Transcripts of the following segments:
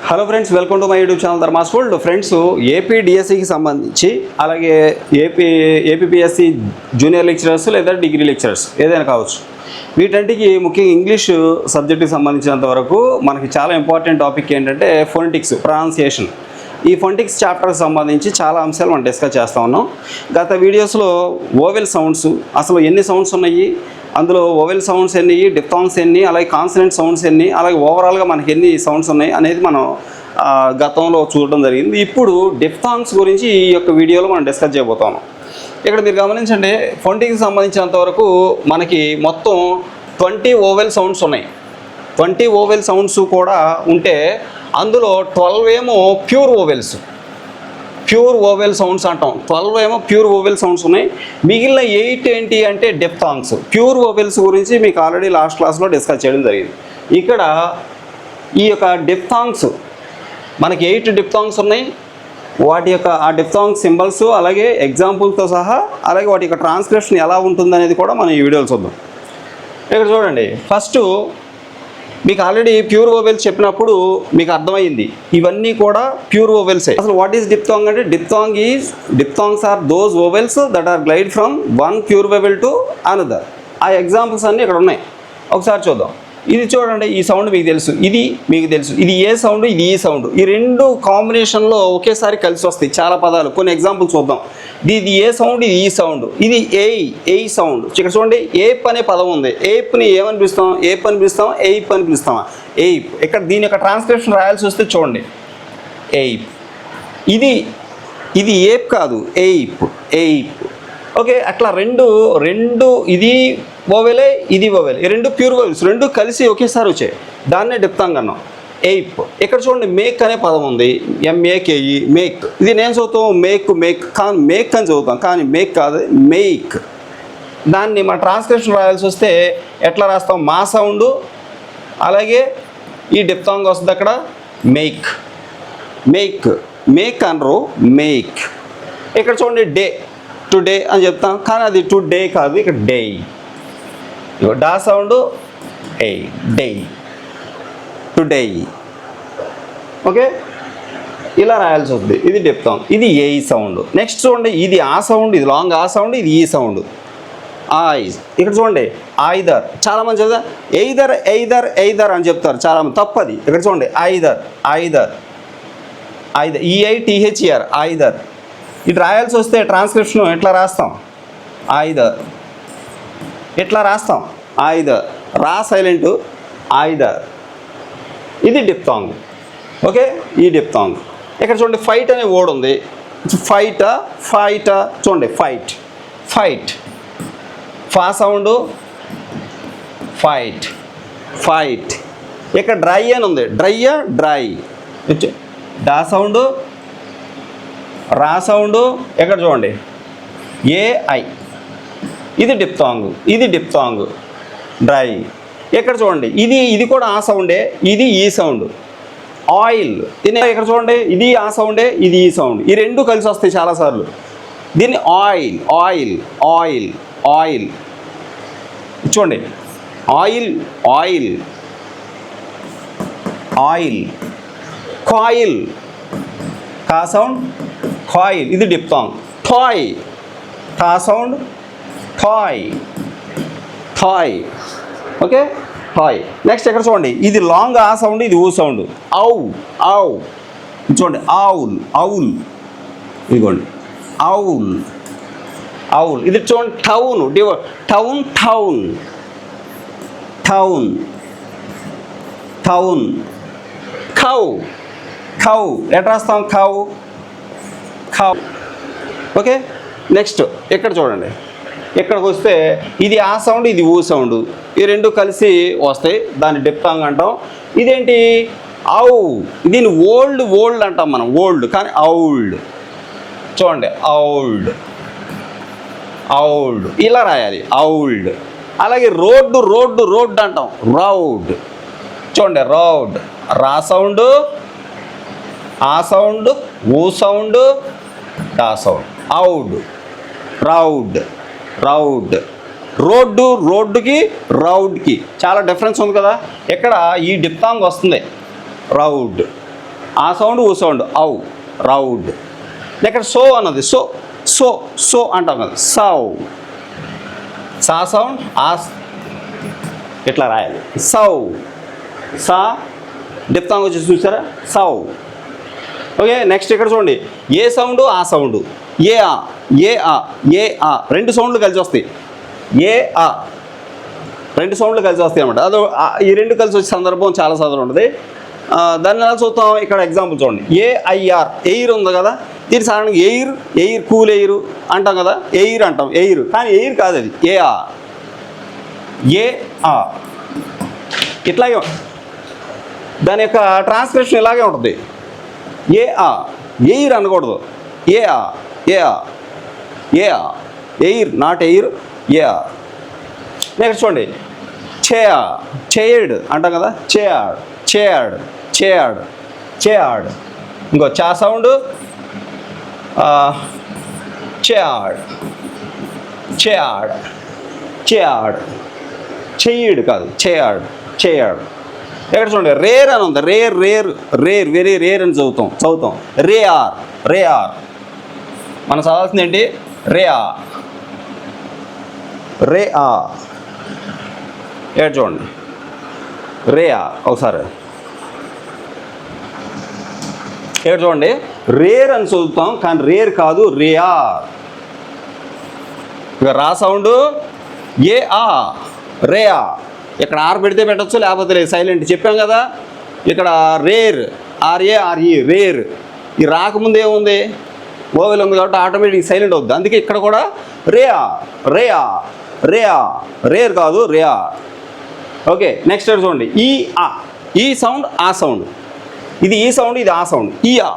Hello friends, welcome to my YouTube channel Dharma's world. Friends, AP డిఎస్సికి సంబంధించి అలాగే APPSC junior lecturers లేదా degree lecturers ఏదైనా కావచ్చు, వీటంటికి ముఖ్యంగా ఇంగ్లీష్ సబ్జెక్టుకి సంబంధించినంత వరకు మనకి చాలా ఇంపార్టెంట్ టాపిక్ ఏంటంటే ఫోనెటిక్స్, ప్రొనౌన్సియేషన్. ఈ ఫోనెటిక్స్ చాప్టర్కి సంబంధించి చాలా అంశాలు మనం డిస్కస్ చేస్తూ ఉన్నాం. గత వీడియోస్లో ఓవెల్ సౌండ్స్, అసలు ఎన్ని సౌండ్స్ ఉన్నాయి, అందులో ఓవెల్ సౌండ్స్ ఎన్ని, డిప్థాంగ్స్ ఎన్ని, అలాగే కాన్సనెంట్ సౌండ్స్ ఎన్ని, అలాగే ఓవరాల్గా మనకి ఎన్ని సౌండ్స్ ఉన్నాయి అనేది మనం గతంలో చూడడం జరిగింది. ఇప్పుడు డిప్థాంగ్స్ గురించి ఈ యొక్క వీడియోలో మనం డిస్కస్ చేయబోతాము. ఇక్కడ మీరు గమనించండి, ఫోనెటిక్స్కి సంబంధించినంత వరకు మనకి మొత్తం 20 ఓవెల్ సౌండ్స్ ఉన్నాయి. 20 ఓవెల్ సౌండ్స్ కూడా ఉంటే అందులో 12 ఏమో pure vowels, pure vowel sounds అంటాం. 12 ఏమో ప్యూర్ ఓవెల్ సౌండ్స్ ఉన్నాయి. మిగిలిన 8 ఏంటి అంటే డిప్థాంగ్స్. ప్యూర్ ఓవెల్స్ గురించి మీకు ఆల్రెడీ లాస్ట్ క్లాస్లో డిస్కస్ చేయడం జరిగింది. ఇక్కడ ఈ యొక్క డిప్థాంగ్స్ మనకి 8 డిప్థాంగ్స్ ఉన్నాయి. వాటి యొక్క ఆ డిప్థాంగ్ సింబల్స్ అలాగే ఎగ్జాంపుల్తో సహా, అలాగే వాటి యొక్క ట్రాన్స్క్రిప్షన్ ఎలా ఉంటుంది అనేది కూడా మనం ఈ వీడియోలో చూద్దాం. ఇక్కడ చూడండి, ఫస్ట్ మీకు ఆల్రెడీ ప్యూర్ ఓవెల్స్ చెప్పినప్పుడు మీకు అర్థమైంది, ఇవన్నీ కూడా ప్యూర్ ఓవెల్సే. అసలు వాట్ ఈస్ డిప్థాంగ్ అంటే, diphthongs are those vowels that are glide from one pure vowel to another. ఆ ఎగ్జాంపుల్స్ అన్నీ ఇక్కడ ఉన్నాయి. ఒకసారి చూద్దాం. ఇది చూడండి, ఈ సౌండ్ మీకు తెలుసు, ఇది మీకు తెలుసు, ఇది ఏ సౌండ్, ఇది ఈ సౌండ్. ఈ రెండు కాంబినేషన్లో ఒకేసారి కలిసి వస్తాయి చాలా పదాలు. కొన్ని ఎగ్జాంపుల్స్ చూద్దాం. ఇది ఏ సౌండ్, ఇది ఈ సౌండ్, ఇది ఏ సౌండ్. ఇక్కడ చూడండి, ఏప్ అనే పదం ఉంది. ఏప్ని ఏమని పిలుస్తాం? ఏప్ అని పిలుస్తాం, ఎయిప్ అని పిలుస్తామా? ఎయిప్. ఇక్కడ దీని యొక్క ట్రాన్స్క్రిప్షన్ రాయాల్సి వస్తే చూడండి, ఎయిప్. ఇది ఏప్ కాదు, ఎయిప్. ఓకే, అట్లా రెండు ఇది ఓవెలే, ఇది ఓవెల్. ఈ రెండు ప్యూర్ ఓవెల్స్, రెండు కలిసి ఒకేసారి వచ్చాయి. దాన్నే డిప్థాంగ్ అన్నాం, ఎయిప్. ఇక్కడ చూడండి, మేక్ అనే పదం ఉంది, MAKE, మేక్. ఇది నేను చదువుతాం మేక్ కానీ మేక్ అని చదువుతాం, కానీ మేక్ కాదు, మేక్. దాన్ని మన ట్రాన్స్క్రిప్షన్ రాయాల్సి వస్తే ఎట్లా రాస్తాం? మా సౌండ్ అలాగే ఈ డిప్థాంగ్ వస్తుంది అక్కడ, మేక్ అనరు, మేక్. ఇక్కడ చూడండి, టుడే అని చెప్తాం, కానీ అది టుడే కాదు, ఇక్కడ డే. డా సౌండ్, డే, టుడే. ఓకే, ఇలా రాయాల్సి వస్తుంది. ఇది డిప్థాంగ్, ఇది ఏ సౌండ్. నెక్స్ట్ చూడండి, ఇది ఆ సౌండ్, ఇది లాంగ్ ఆ సౌండ్, ఇది ఈ సౌండ్, ఐజ్. ఇక్కడ చూడండి, ఐదర్. చాలామంది చదువుతా ఎయిదర్ అని చెప్తారు, చాలామంది తప్పది. ఇక్కడ చూడండి, ఐదర్ EITHER, ఐదర్. ఇది రాయాల్సి వస్తే ట్రాన్స్క్రిప్షన్ ఎట్లా రాస్తాం? ఐదర్. ఎట్లా రాస్తాం? ఐదర్. రా సైలెంట్, ఐదర్. ఇది డిప్థాంగ్. ఓకే, ఈ డిప్థాంగ్. ఇక్కడ చూడండి, ఫైట్ అనే వర్డ్ ఉంది. ఫైట్ చూడండి, ఫైట్. ఫా సౌండ్, ఫైట్. ఇక్కడ డ్రై అని ఉంది, డ్రై. డా సౌండ్, రా సౌండ్. ఎక్కడ చూడండి, AI. ఇది డిప్థాంగ్, డ్రై. ఎక్కడ చూడండి, ఇది కూడా ఆ సౌండే, ఇది ఈ సౌండ్, ఆయిల్. ఇక్కడ చూడండి, ఇది ఆ సౌండే, ఇది ఈ సౌండ్. ఈ రెండు కలిసి వస్తాయి చాలాసార్లు. దీన్ని ఆయిల్. చూడండి, ఆయిల్. కాయిల్, కా సౌండ్, కాయిల్. ఇది డిప్థాంగ్. టాయ్, టా sound, toy. Okay, toy. Next ఎక్కడ చూడండి, ఇది లాంగ్ ఆ సౌండ్, ఇది ఊ సౌండ్, ఆవ్. చూడండి, ఆవుల్. ఇదిగోండి, ఆవుల్. ఇది చూడండి, టౌన్. కౌ. ఎట్లా రాస్తాం? కౌ. ఓకే, నెక్స్ట్ ఇక్కడ చూడండి, ఇక్కడికి వస్తే ఇది ఆ సౌండ్, ఇది ఊ సౌండ్. ఈ రెండు కలిసి వస్తాయి, దాన్ని డిప్థాంగ్ అంటాం. ఇదేంటి? దీన్ని ఓల్డ్ అంటాం మనం, ఓల్డ్, కానీ ఔల్డ్. చూడండి, ఔల్డ్. ఇలా రాయాలి, ఔల్డ్. అలాగే రోడ్డు అంటాం, రౌడ్. చూడండి, రౌడ్. రా సౌండ్, ఆ సౌండ్, ఊ సౌండ్, డా సౌండ్, రౌడ్. రోడ్డుకి రౌడ్కి చాలా డిఫరెన్స్ ఉంది కదా. ఇక్కడ ఈ డిప్థాంగ్ వస్తుంది, రౌడ్. ఆ సౌండ్ ఊ సౌండ్ ఔ రౌడ్. ఇక్కడ సో అన్నది సో సో సో అంటాం కదా సౌ. సా సౌండ్ ఆ ఇట్లా రాయాలి సౌ. సా డిప్తాంగ్ వచ్చి చూసారా సౌ. ఓకే నెక్స్ట్ ఇక్కడ చూడండి ఏ సౌండ్ ఆ సౌండ్ ఏ ఆ ఏ ఆ ఏ ఆ రెండు సౌండ్లు కలిసి వస్తాయి. ఏ ఆ రెండు సౌండ్లు కలిసి వస్తాయి అన్నమాట. అదో ఈ రెండు కలిసి వచ్చే సందర్భం చాలా సార్లు ఉంటుంది. దాన్ని ఎలా చూస్తాం ఇక్కడ ఎగ్జాంపుల్ చూడండి ఏఐఆర్ ఎయిర్ ఉంది కదా, దీని సాధారణంగా ఎయిర్ కూల్ ఎయిర్ అంటాం కదా, ఎయిర్ అంటాం ఎయిర్, కానీ ఎయిర్ కాదు అది ఏఆ ఏ ఆ ఇట్లాగే దాని యొక్క ట్రాన్స్క్రిప్షన్ ఇలాగే ఉంటుంది. ఏఆ ఎయిర్ అనకూడదు ఏఆ ఏఆ ఏఆ ఎయిర్ నాట్ ఎయిర్ ఏఆ. నెక్స్ట్ చూడండి చేయా చేయడ్ అంటాం కదా చేయాడ్ చేయాడ్ చేయాడ్ చేయాడ్. ఇంకో చా సౌండ్ చేయాడ్ చేయాడ్ చేయాడ్ చెయ్యడు కాదు చేయాడ్ చేయాడ్. ఎక్కడ చూడండి రేర్ అని ఉంది rare rare rare very rare అని చదువుతాం రే ఆర్ రే ఆర్. మనం చదవాల్సింది ఏంటి రే ఆ రే ఆ. ఎక్కడ చూడండి రే ఆ ఒకసారి ఇక్కడ చూడండి రేర్ అని చదువుతాం కానీ రేర్ కాదు రే ఆర్. ఇక రా సౌండ్ ఏ ఆ రే ఆ. ఇక్కడ ఆర్ పెడితే పెట్టచ్చు లేకపోతే లేదు సైలెంట్ చెప్పాం కదా. ఇక్కడ రేర్ ఆర్ఏ రేర్. ఈ రాకముందు ఏముంది ఓవెల్ ఉంది కాబట్టి ఆటోమేటిక్ సైలెంట్ అవుద్ది. అందుకే ఇక్కడ కూడా రే ఆ రే ఆ రే ఆ రేర్ కాదు రే ఆ. ఓకే నెక్స్ట్ చూడండి ఈ ఆ ఈ సౌండ్ ఆ సౌండ్, ఇది ఈ సౌండ్ ఇది ఆ సౌండ్ ఈ ఆ.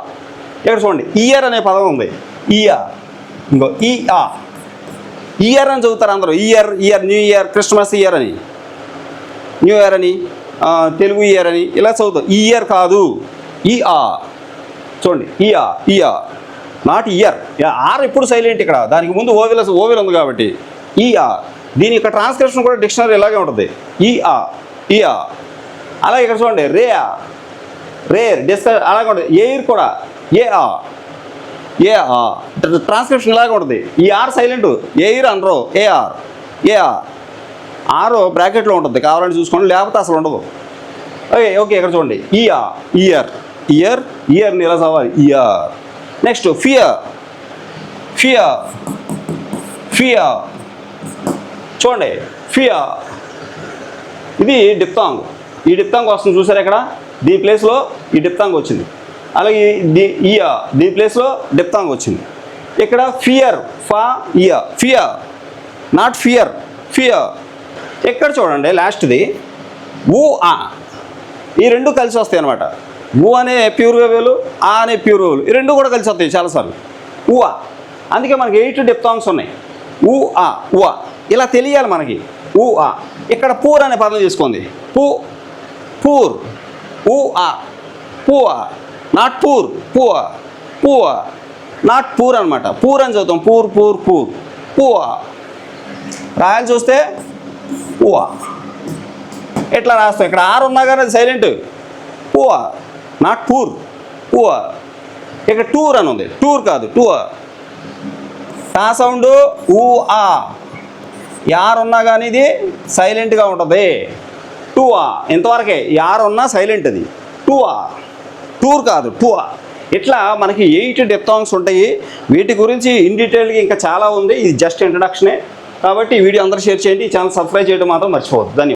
ఇక్కడ చూడండి ఇయర్ అనే పదం ఉంది ఇయా. ఇంకో ఈ ఆ ఇయర్ అని చదువుతారు అందరూ year year new year Christmas year అని న్యూ ఇయర్ అని తెలుగు ఇయర్ అని ఇలా చదువుతాం. ఇయర్ కాదు ఈ ఆ. చూడండి ఇయా నాట్ ఇయర్. ఆర్ ఎప్పుడు సైలెంట్ ఇక్కడ, దానికి ముందు ఓవెల్ ఉంది కాబట్టి ఈ ఆ. దీని యొక్క ట్రాన్స్క్రిప్షన్ కూడా డిక్షనరీ ఇలాగే ఉంటుంది ఇయా. అలాగే ఇక్కడ చూడండి రే ఆ రేర్ డిస్కస్ అలాగే ఉంటుంది. ఎయిర్ కూడా ఏ ఆ ట్రాన్స్క్రిప్షన్ ఇలాగే ఉంటుంది. ఈ ఆర్ సైలెంట్ ఎయిర్ అనరు ఏఆర్ ఆరు బ్రాకెట్లో ఉంటుంది కావాలని చూసుకోండి లేకపోతే అసలు ఉండదు. ఓకే ఇక్కడ చూడండి ఇయర్ని ఇలా చదవాలి ఇయర్. నెక్స్ట్ ఫియర్ చూడండి ఫియర్ ఇది డిప్తాంగ్. ఈ డిప్తాంగ్ వస్తుంది చూసారు ఇక్కడ దీని ప్లేస్లో ఈ డిప్తాంగ్ వచ్చింది. అలాగే దీని ప్లేస్లో డిప్తాంగ్ వచ్చింది. ఇక్కడ ఫియర్ ఫియర్ నాట్ ఫియర్. ఎక్కడ చూడండి లాస్ట్ది ఊ ఆ ఈ రెండు కలిసి వస్తాయి అనమాట. ఊ అనే ప్యూర్ వేవేలు ఆ అనే ప్యూర్ వేవేలు ఈ రెండు కూడా కలిసి వస్తాయి చాలాసార్లు ఊ ఆ. అందుకే మనకి 8 డిప్తాంగ్స్ ఉన్నాయి ఊ ఆ ఇలా తెలియాలి మనకి ఊ ఆ. ఇక్కడ పూర్ అనే పదం తీసుకోండి పూర్ ఊ ఆ పూఆ నాట్ పూఆ నాట్ పూర్ అనమాట. పూర్ అని చదువుతాం పూర్ పూఆ. రాయాలి చూస్తే పూఆ ఎట్లా రాస్తాం. ఇక్కడ ఆర్ ఉన్నా కానీ అది సైలెంట్ పూఆ నాట్ పూఆ. ఇక్కడ టూర్ అని ఉంది టూర్ కాదు టూఆ. టా సౌండ్ ఊ ఆ యార్ ఉన్నా కానీ ఇది సైలెంట్గా ఉంటుంది టూఆ. ఇంతవరకే యార్ ఉన్నా సైలెంట్ అది టూఆ టూర్ కాదు టూఆ. ఇట్లా మనకి 8 డిప్తాంగ్స్ ఉంటాయి. వీటి గురించి ఇన్ డీటెయిల్గా ఇంకా చాలా ఉంది. ఇది జస్ట్ ఇంట్రడక్షనే కాబట్టి ఈ వీడియో అందరూ షేర్ చేయండి. ఈ ఛానల్ సబ్స్క్రైబ్ చేయడం మాత్రం మర్చిపోవద్దు. ధన్యవాదాలు.